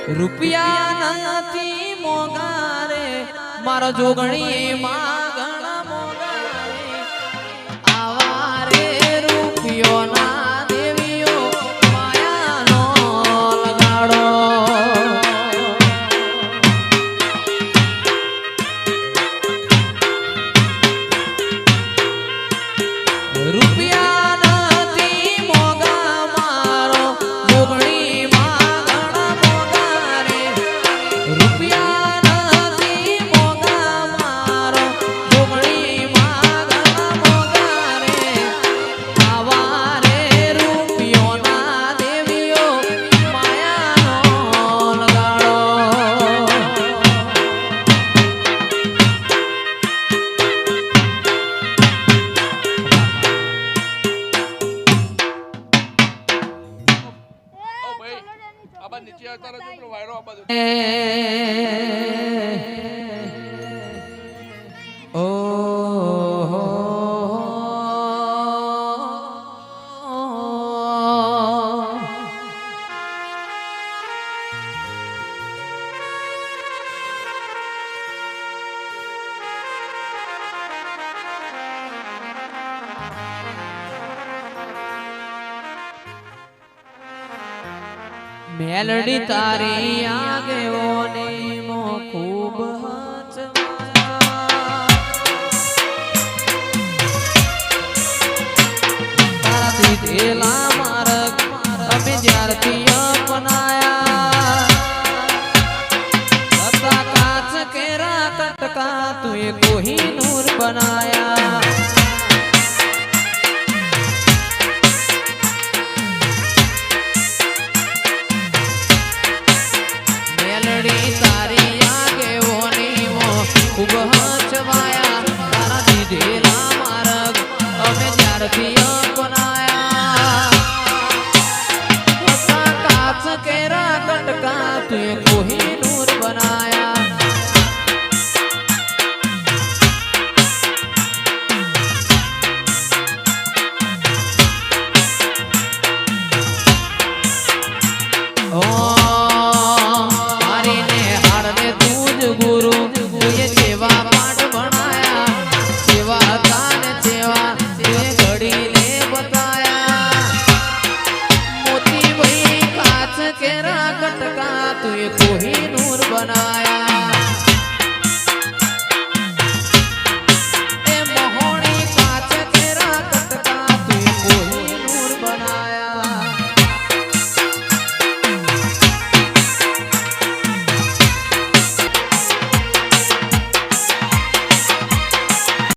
રૂપિયા નથી મોંઘા રે મારો જોગણી માં ઘણા મોંઘા રે આવા રે રૂપિયો ના દેવીઓ માયાનો લગાડો રૂપિયા નથી મોંઘા મારો જોગણી માં ઘણા મોંઘા રે રૂપિયા નથી મોંઘા મારો જોગણી માં ઘણા મોંઘા રે આવા રે રૂપિયો ના દેવીઓ માયાનો લગાડો નીચે આવતા રહેજો પેલો વાયરો આ બાજુ મેલડી તારી આગેઓને મો ખૂબ તારાથી દેલા માર્ગ અમે જ્યારથી અપનાયા હતા કાચ કેરા કટકા તુએ કોહિનૂર બનાયા ખૂબ હચવાયા તારા દીધેલા માર્ગ અમે ત્યારથી અપનાયા કાચ કેરા કટકા તુએ કોહિનૂર બનાયા केरा कटका तुए कोहिनूर बनाया